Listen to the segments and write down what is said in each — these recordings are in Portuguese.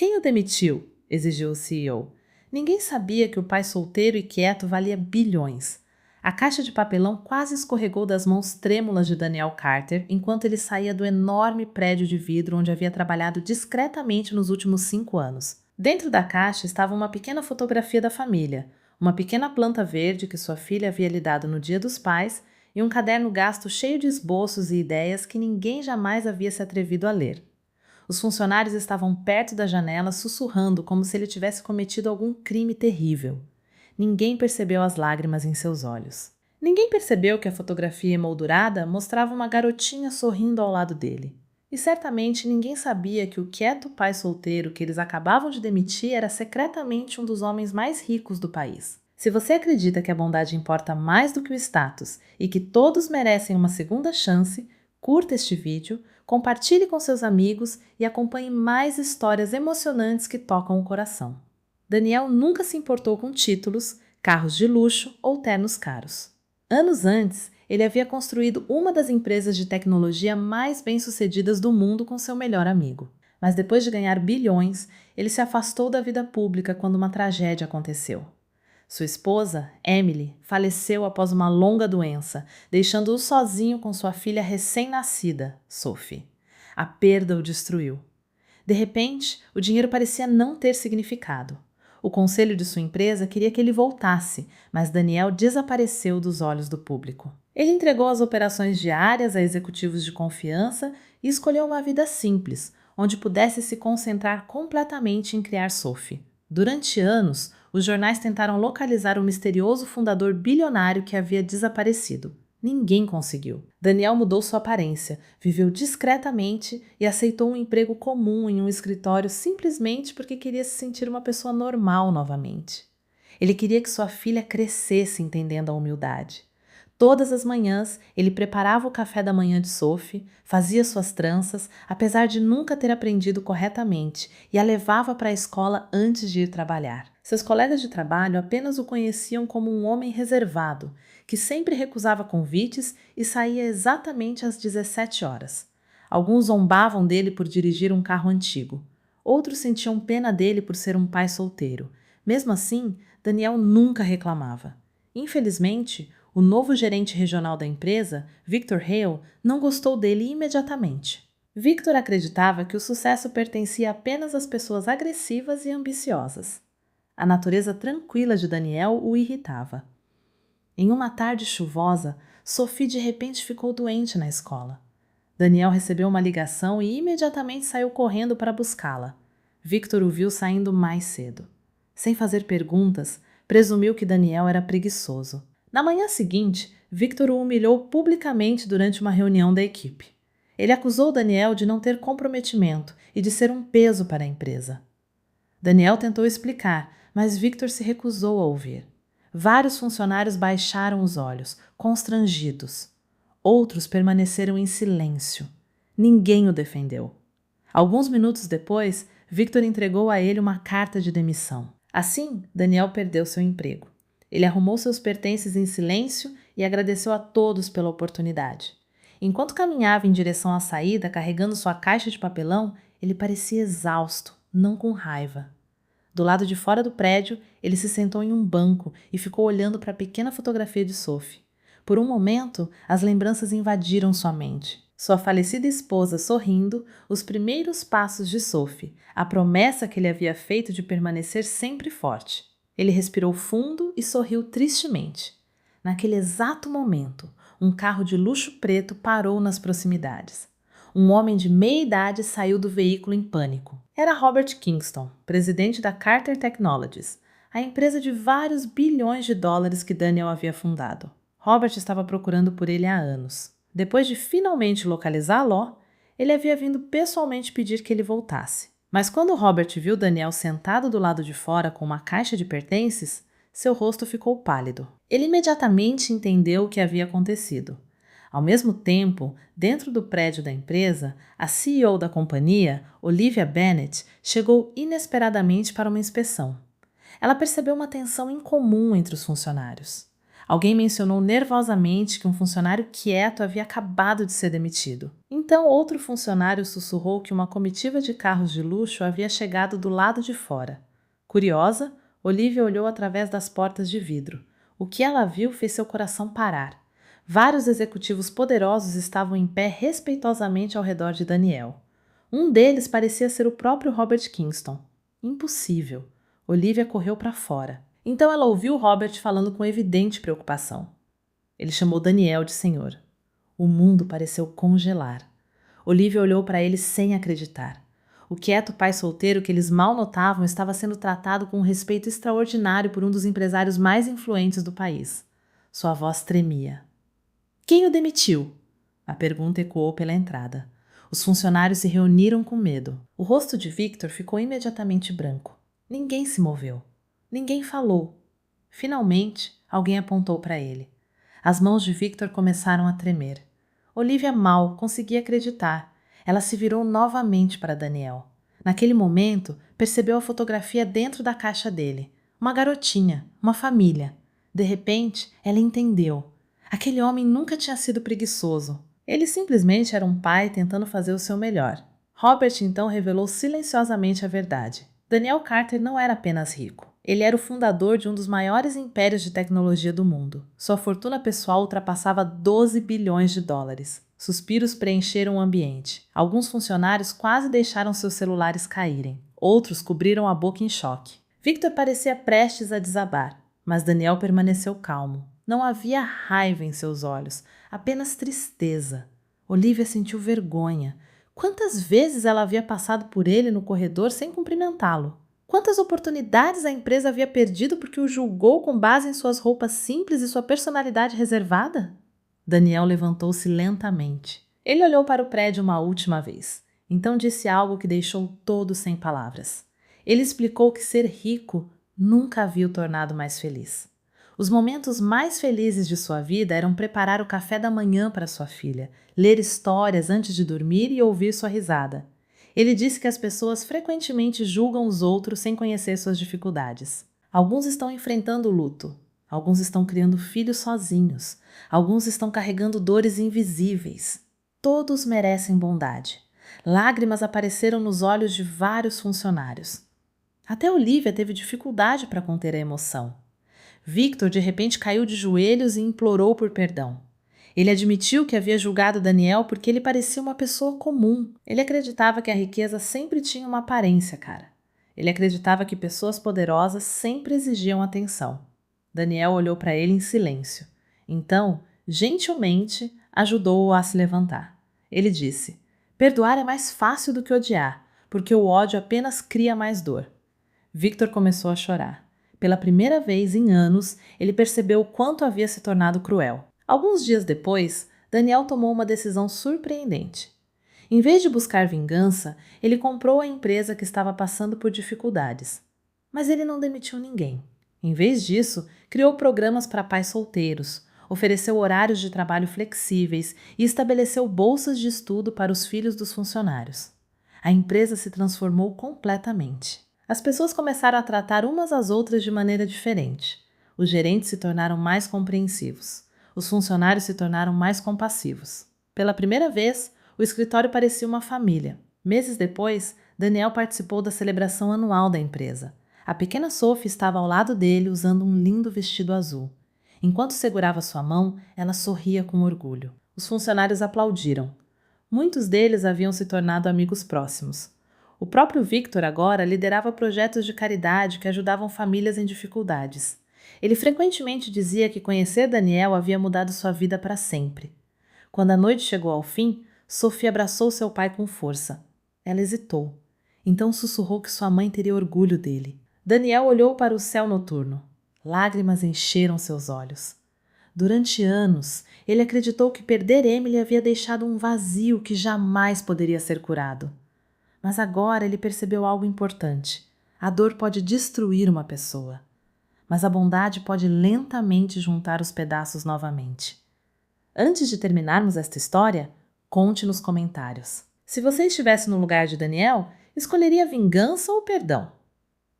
Quem o demitiu? Exigiu o CEO. Ninguém sabia que o pai solteiro e quieto valia bilhões. A caixa de papelão quase escorregou das mãos trêmulas de Daniel Carter enquanto ele saía do enorme prédio de vidro onde havia trabalhado discretamente nos últimos 5 anos. Dentro da caixa estava uma pequena fotografia da família, uma pequena planta verde que sua filha havia lhe dado no Dia dos Pais e um caderno gasto cheio de esboços e ideias que ninguém jamais havia se atrevido a ler. Os funcionários estavam perto da janela sussurrando como se ele tivesse cometido algum crime terrível. Ninguém percebeu as lágrimas em seus olhos. Ninguém percebeu que a fotografia emoldurada mostrava uma garotinha sorrindo ao lado dele. E certamente ninguém sabia que o quieto pai solteiro que eles acabavam de demitir era secretamente um dos homens mais ricos do país. Se você acredita que a bondade importa mais do que o status e que todos merecem uma segunda chance, curta este vídeo, compartilhe com seus amigos e acompanhe mais histórias emocionantes que tocam o coração. Daniel nunca se importou com títulos, carros de luxo ou ternos caros. Anos antes, ele havia construído uma das empresas de tecnologia mais bem-sucedidas do mundo com seu melhor amigo. Mas depois de ganhar bilhões, ele se afastou da vida pública quando uma tragédia aconteceu. Sua esposa, Emily, faleceu após uma longa doença, deixando-o sozinho com sua filha recém-nascida, Sophie. A perda o destruiu. De repente, o dinheiro parecia não ter significado. O conselho de sua empresa queria que ele voltasse, mas Daniel desapareceu dos olhos do público. Ele entregou as operações diárias a executivos de confiança e escolheu uma vida simples, onde pudesse se concentrar completamente em criar Sophie. Durante anos, os jornais tentaram localizar o misterioso fundador bilionário que havia desaparecido. Ninguém conseguiu. Daniel mudou sua aparência, viveu discretamente e aceitou um emprego comum em um escritório simplesmente porque queria se sentir uma pessoa normal novamente. Ele queria que sua filha crescesse entendendo a humildade. Todas as manhãs, ele preparava o café da manhã de Sophie, fazia suas tranças, apesar de nunca ter aprendido corretamente, e a levava para a escola antes de ir trabalhar. Seus colegas de trabalho apenas o conheciam como um homem reservado, que sempre recusava convites e saía exatamente às 17 horas. Alguns zombavam dele por dirigir um carro antigo. Outros sentiam pena dele por ser um pai solteiro. Mesmo assim, Daniel nunca reclamava. Infelizmente, o novo gerente regional da empresa, Victor Hale, não gostou dele imediatamente. Victor acreditava que o sucesso pertencia apenas às pessoas agressivas e ambiciosas. A natureza tranquila de Daniel o irritava. Em uma tarde chuvosa, Sophie de repente ficou doente na escola. Daniel recebeu uma ligação e imediatamente saiu correndo para buscá-la. Victor o viu saindo mais cedo. Sem fazer perguntas, presumiu que Daniel era preguiçoso. Na manhã seguinte, Victor o humilhou publicamente durante uma reunião da equipe. Ele acusou Daniel de não ter comprometimento e de ser um peso para a empresa. Daniel tentou explicar, mas Victor se recusou a ouvir. Vários funcionários baixaram os olhos, constrangidos. Outros permaneceram em silêncio. Ninguém o defendeu. Alguns minutos depois, Victor entregou a ele uma carta de demissão. Assim, Daniel perdeu seu emprego. Ele arrumou seus pertences em silêncio e agradeceu a todos pela oportunidade. Enquanto caminhava em direção à saída, carregando sua caixa de papelão, ele parecia exausto, não com raiva. Do lado de fora do prédio, ele se sentou em um banco e ficou olhando para a pequena fotografia de Sophie. Por um momento, as lembranças invadiram sua mente. Sua falecida esposa sorrindo, os primeiros passos de Sophie, a promessa que ele havia feito de permanecer sempre forte. Ele respirou fundo e sorriu tristemente. Naquele exato momento, um carro de luxo preto parou nas proximidades. Um homem de meia idade saiu do veículo em pânico. Era Robert Kingston, presidente da Carter Technologies, a empresa de vários bilhões de dólares que Daniel havia fundado. Robert estava procurando por ele há anos. Depois de finalmente localizá-lo, ele havia vindo pessoalmente pedir que ele voltasse. Mas quando Robert viu Daniel sentado do lado de fora com uma caixa de pertences, seu rosto ficou pálido. Ele imediatamente entendeu o que havia acontecido. Ao mesmo tempo, dentro do prédio da empresa, a CEO da companhia, Olivia Bennett, chegou inesperadamente para uma inspeção. Ela percebeu uma tensão incomum entre os funcionários. Alguém mencionou nervosamente que um funcionário quieto havia acabado de ser demitido. Então outro funcionário sussurrou que uma comitiva de carros de luxo havia chegado do lado de fora. Curiosa, Olivia olhou através das portas de vidro. O que ela viu fez seu coração parar. Vários executivos poderosos estavam em pé respeitosamente ao redor de Daniel. Um deles parecia ser o próprio Robert Kingston. Impossível. Olivia correu para fora. Então ela ouviu Robert falando com evidente preocupação. Ele chamou Daniel de senhor. O mundo pareceu congelar. Olivia olhou para ele sem acreditar. O quieto pai solteiro que eles mal notavam estava sendo tratado com um respeito extraordinário por um dos empresários mais influentes do país. Sua voz tremia. Quem o demitiu? A pergunta ecoou pela entrada. Os funcionários se reuniram com medo. O rosto de Victor ficou imediatamente branco. Ninguém se moveu. Ninguém falou. Finalmente, alguém apontou para ele. As mãos de Victor começaram a tremer. Olivia mal conseguia acreditar. Ela se virou novamente para Daniel. Naquele momento, percebeu a fotografia dentro da caixa dele. Uma garotinha, uma família. De repente, ela entendeu. Aquele homem nunca tinha sido preguiçoso. Ele simplesmente era um pai tentando fazer o seu melhor. Robert então revelou silenciosamente a verdade. Daniel Carter não era apenas rico. Ele era o fundador de um dos maiores impérios de tecnologia do mundo. Sua fortuna pessoal ultrapassava 12 bilhões de dólares. Suspiros preencheram o ambiente. Alguns funcionários quase deixaram seus celulares caírem. Outros cobriram a boca em choque. Victor parecia prestes a desabar, mas Daniel permaneceu calmo. Não havia raiva em seus olhos, apenas tristeza. Olivia sentiu vergonha. Quantas vezes ela havia passado por ele no corredor sem cumprimentá-lo? Quantas oportunidades a empresa havia perdido porque o julgou com base em suas roupas simples e sua personalidade reservada? Daniel levantou-se lentamente. Ele olhou para o prédio uma última vez. Então disse algo que deixou todos sem palavras. Ele explicou que ser rico nunca havia o tornado mais feliz. Os momentos mais felizes de sua vida eram preparar o café da manhã para sua filha, ler histórias antes de dormir e ouvir sua risada. Ele disse que as pessoas frequentemente julgam os outros sem conhecer suas dificuldades. Alguns estão enfrentando o luto. Alguns estão criando filhos sozinhos. Alguns estão carregando dores invisíveis. Todos merecem bondade. Lágrimas apareceram nos olhos de vários funcionários. Até Olivia teve dificuldade para conter a emoção. Victor de repente caiu de joelhos e implorou por perdão. Ele admitiu que havia julgado Daniel porque ele parecia uma pessoa comum. Ele acreditava que a riqueza sempre tinha uma aparência, cara. Ele acreditava que pessoas poderosas sempre exigiam atenção. Daniel olhou para ele em silêncio. Então, gentilmente, ajudou-o a se levantar. Ele disse: perdoar é mais fácil do que odiar, porque o ódio apenas cria mais dor. Victor começou a chorar. Pela primeira vez em anos, ele percebeu o quanto havia se tornado cruel. Alguns dias depois, Daniel tomou uma decisão surpreendente. Em vez de buscar vingança, ele comprou a empresa que estava passando por dificuldades. Mas ele não demitiu ninguém. Em vez disso, criou programas para pais solteiros, ofereceu horários de trabalho flexíveis e estabeleceu bolsas de estudo para os filhos dos funcionários. A empresa se transformou completamente. As pessoas começaram a tratar umas às outras de maneira diferente. Os gerentes se tornaram mais compreensivos. Os funcionários se tornaram mais compassivos. Pela primeira vez, o escritório parecia uma família. Meses depois, Daniel participou da celebração anual da empresa. A pequena Sophie estava ao lado dele usando um lindo vestido azul. Enquanto segurava sua mão, ela sorria com orgulho. Os funcionários aplaudiram. Muitos deles haviam se tornado amigos próximos. O próprio Victor agora liderava projetos de caridade que ajudavam famílias em dificuldades. Ele frequentemente dizia que conhecer Daniel havia mudado sua vida para sempre. Quando a noite chegou ao fim, Sophie abraçou seu pai com força. Ela hesitou. Então sussurrou que sua mãe teria orgulho dele. Daniel olhou para o céu noturno. Lágrimas encheram seus olhos. Durante anos, ele acreditou que perder Emily havia deixado um vazio que jamais poderia ser curado. Mas agora ele percebeu algo importante. A dor pode destruir uma pessoa, mas a bondade pode lentamente juntar os pedaços novamente. Antes de terminarmos esta história, conte nos comentários. Se você estivesse no lugar de Daniel, escolheria vingança ou perdão?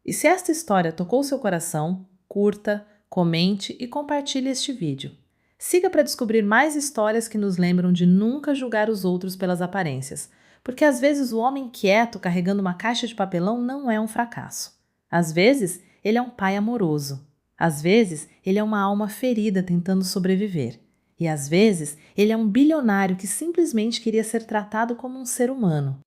E se esta história tocou seu coração, curta, comente e compartilhe este vídeo. Siga para descobrir mais histórias que nos lembram de nunca julgar os outros pelas aparências, porque às vezes o homem quieto carregando uma caixa de papelão não é um fracasso. Às vezes, ele é um pai amoroso. Às vezes, ele é uma alma ferida tentando sobreviver. E às vezes, ele é um bilionário que simplesmente queria ser tratado como um ser humano.